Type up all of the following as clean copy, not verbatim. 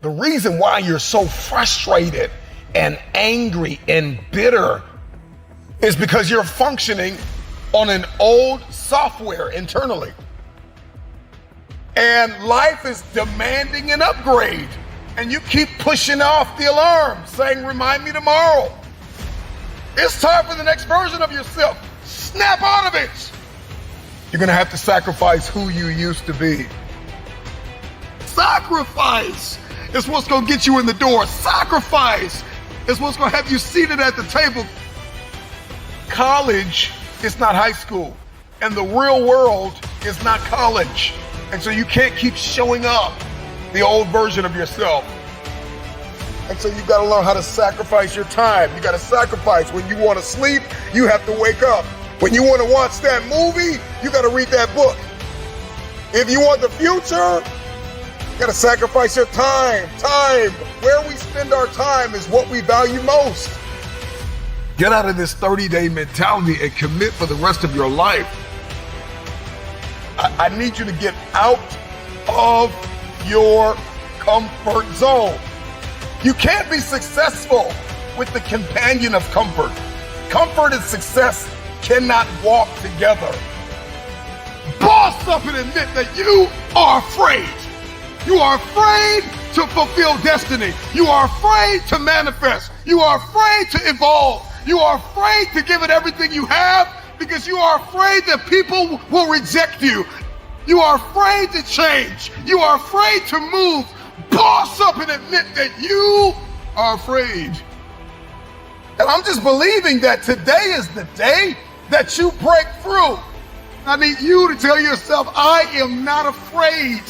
The reason why you're so frustrated and angry and bitter is because you're functioning on an old software internally. And life is demanding an upgrade. And you keep pushing off the alarm, saying, remind me tomorrow. It's time for the next version of yourself. Snap out of it. You're gonna have to sacrifice who you used to be. Sacrifice is what's gonna get you in the door. Sacrifice is what's gonna have you seated at the table. College is not high school, and the real world is not college. And so you can't keep showing up the old version of yourself. And so you gotta learn how to sacrifice your time. You gotta sacrifice. When you wanna sleep, you have to wake up. When you wanna watch that movie, you gotta read that book. If you want the future, you gotta sacrifice your time. Time, where we spend our time is what we value most. Get out of this 30-day mentality and commit for the rest of your life. I need you to get out of your comfort zone. You can't be successful with the companion of comfort. Comfort and success cannot walk together. Boss up and admit that you are afraid. You are afraid to fulfill destiny. You are afraid to manifest. You are afraid to evolve. You are afraid to give it everything you have because you are afraid that people will reject you. You are afraid to change. You are afraid to move. Boss up and admit that you are afraid. And I'm just believing that today is the day that you break through. I need you to tell yourself, I am not afraid.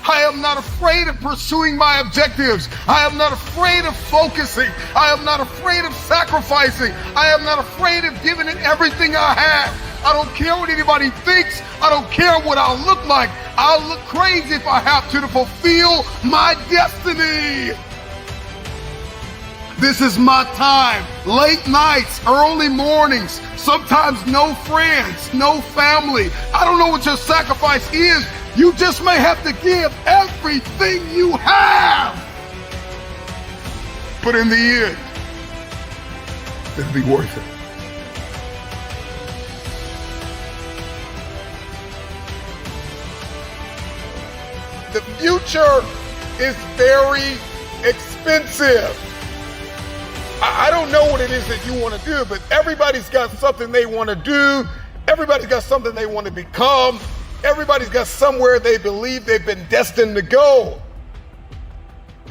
I am not afraid of pursuing my objectives. I am not afraid of focusing. I am not afraid of sacrificing. I am not afraid of giving it everything I have. I don't care what anybody thinks. I don't care what I'll look like. I'll look crazy if I have to fulfill my destiny. This is my time. Late nights, early mornings, sometimes no friends, no family. I don't know what your sacrifice is. You just may have to give everything you have. But in the end, it'll be worth it. The future is very expensive. I don't know what it is that you want to do, but everybody's got something they want to do. Everybody's got something they want to become. Everybody's got somewhere they believe they've been destined to go.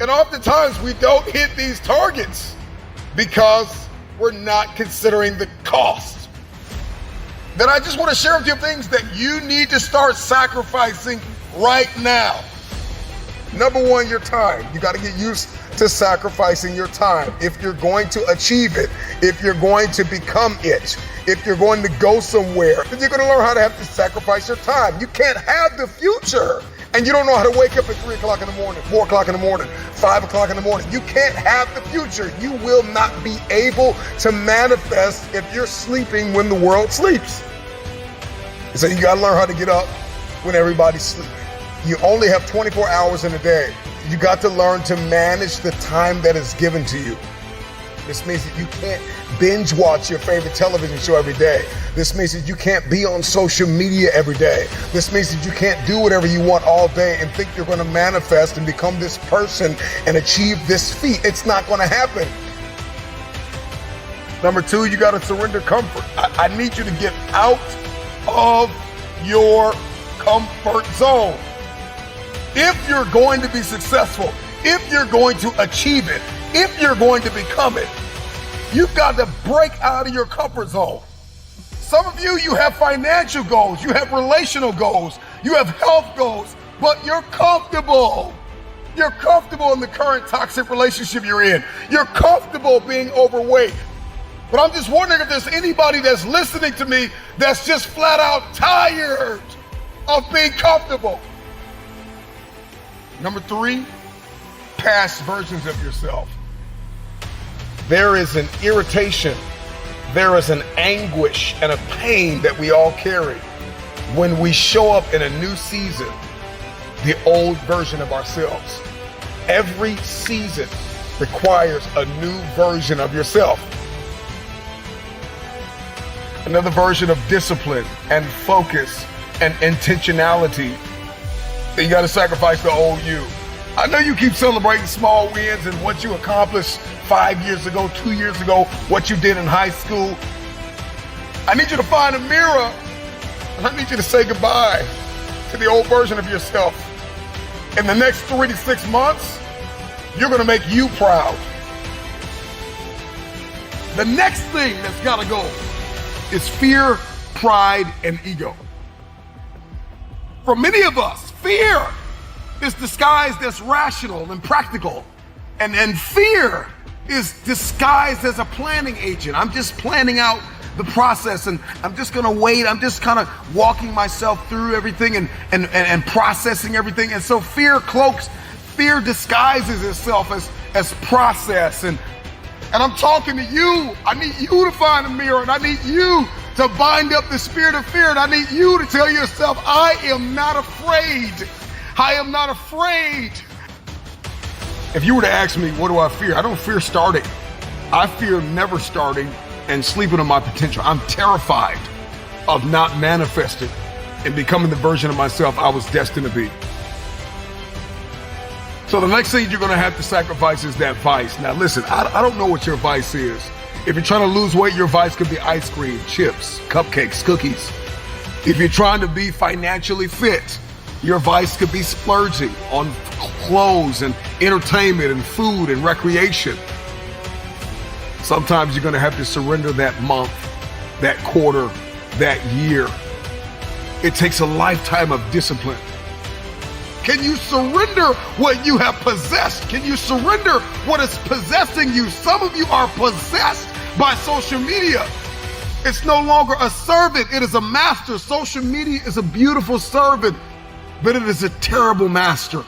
And oftentimes we don't hit these targets because we're not considering the cost. Then I just want to share with you things that you need to start sacrificing right now. Number one, your time. You got to get used to sacrificing your time. If you're going to achieve it, if you're going to become it, if you're going to go somewhere, then you're going to learn how to have to sacrifice your time. You can't have the future and you don't know how to wake up at 3 o'clock in the morning, 4 o'clock in the morning, 5 o'clock in the morning. You can't have the future. You will not be able to manifest if you're sleeping when the world sleeps. So you got to learn how to get up when everybody's sleeping. You only have 24 hours in a day. You got to learn to manage the time that is given to you. This means that you can't binge watch your favorite television show every day. This means that you can't be on social media every day. This means that you can't do whatever you want all day and think you're going to manifest and become this person and achieve this feat. It's not going to happen. Number two, you got to surrender comfort. I need you to get out of your comfort zone. If you're going to be successful, if you're going to achieve it, if you're going to become it, you've got to break out of your comfort zone. Some of you have financial goals, you have relational goals, you have health goals, but you're comfortable. You're comfortable in the current toxic relationship you're in. You're comfortable being overweight. But I'm just wondering if there's anybody that's listening to me that's just flat out tired of being comfortable. Number three, past versions of yourself. There is an irritation, there is an anguish and a pain that we all carry when we show up in a new season, the old version of ourselves. Every season requires a new version of yourself. Another version of discipline and focus and intentionality. Then you got to sacrifice the old you. I know you keep celebrating small wins and what you accomplished 5 years ago, 2 years ago, what you did in high school. I need you to find a mirror and I need you to say goodbye to the old version of yourself. In the next 3 to 6 months, you're going to make you proud. The next thing that's got to go is fear, pride, and ego. For many of us, fear is disguised as rational and practical. And fear is disguised as a planning agent. I'm just planning out the process and I'm just gonna wait. I'm just kind of walking myself through everything and processing everything. And so fear disguises itself as process. And I'm talking to you. I need you to find a mirror and I need you to bind up the spirit of fear. And I need you to tell yourself, I am not afraid. I am not afraid. If you were to ask me, what do I fear? I don't fear starting. I fear never starting and sleeping on my potential. I'm terrified of not manifesting and becoming the version of myself I was destined to be. So the next thing you're gonna have to sacrifice is that vice. Now listen, I don't know what your vice is. If you're trying to lose weight, your vice could be ice cream, chips, cupcakes, cookies. If you're trying to be financially fit, your vice could be splurging on clothes and entertainment and food and recreation. Sometimes you're gonna have to surrender that month, that quarter, that year. It takes a lifetime of discipline. Can you surrender what you have possessed? Can you surrender what is possessing you? Some of you are possessed by social media. It's no longer a servant, it is a master. Social media is a beautiful servant, but it is a terrible master.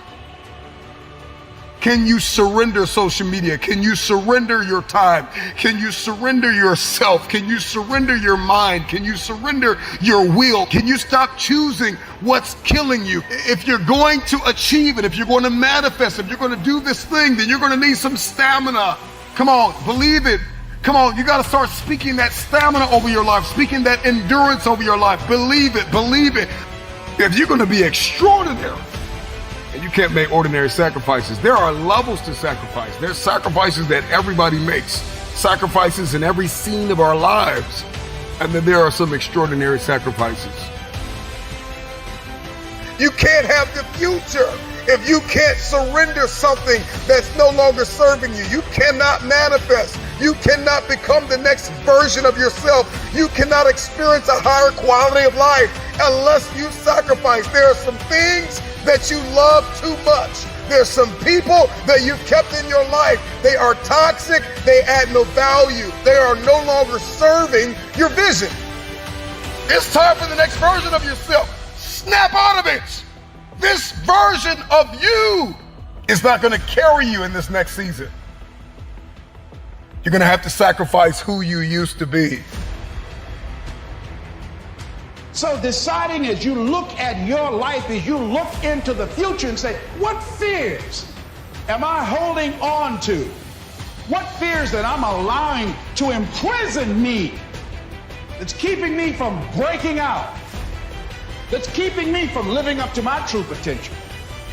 Can you surrender social media? Can you surrender your time? Can you surrender yourself? Can you surrender your mind? Can you surrender your will? Can you stop choosing what's killing you? If you're going to achieve it, if you're going to manifest, if you're going to do this thing, then you're going to need some stamina. Come on, believe it. Come on, you got to start speaking that stamina over your life, speaking that endurance over your life. Believe it, believe it. If you're going to be extraordinary, and you can't make ordinary sacrifices. There are levels to sacrifice. There's sacrifices that everybody makes, sacrifices in every scene of our lives. And then there are some extraordinary sacrifices. You can't have the future if you can't surrender something that's no longer serving you. You cannot manifest. You cannot become the next version of yourself. You cannot experience a higher quality of life unless you sacrifice. There are some things that you love too much. There's some people that you've kept in your life. They are toxic. They add no value. They are no longer serving your vision. It's time for the next version of yourself. Snap out of it. This version of you is not going to carry you in this next season. You're going to have to sacrifice who you used to be. So deciding as you look at your life, as you look into the future and say, what fears am I holding on to? What fears that I'm allowing to imprison me, that's keeping me from breaking out, that's keeping me from living up to my true potential,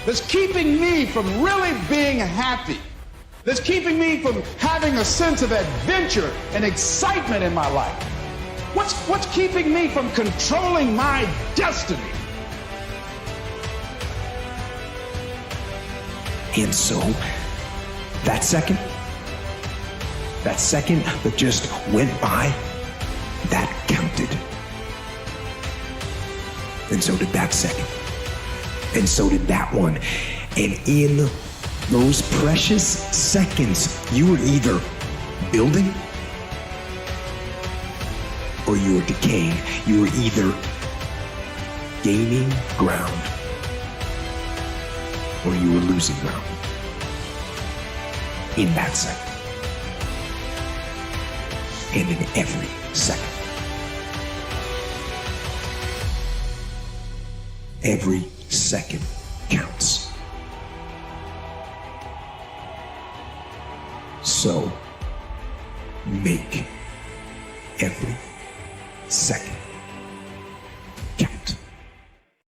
that's keeping me from really being happy, that's keeping me from having a sense of adventure and excitement in my life? What's keeping me from controlling my destiny? And so, that second that just went by, that counted. And so did that second. And so did that one. And in those precious seconds, you were either building or you were decaying. You were either gaining ground or you were losing ground. In that second. And in every second. Every second counts. So make every second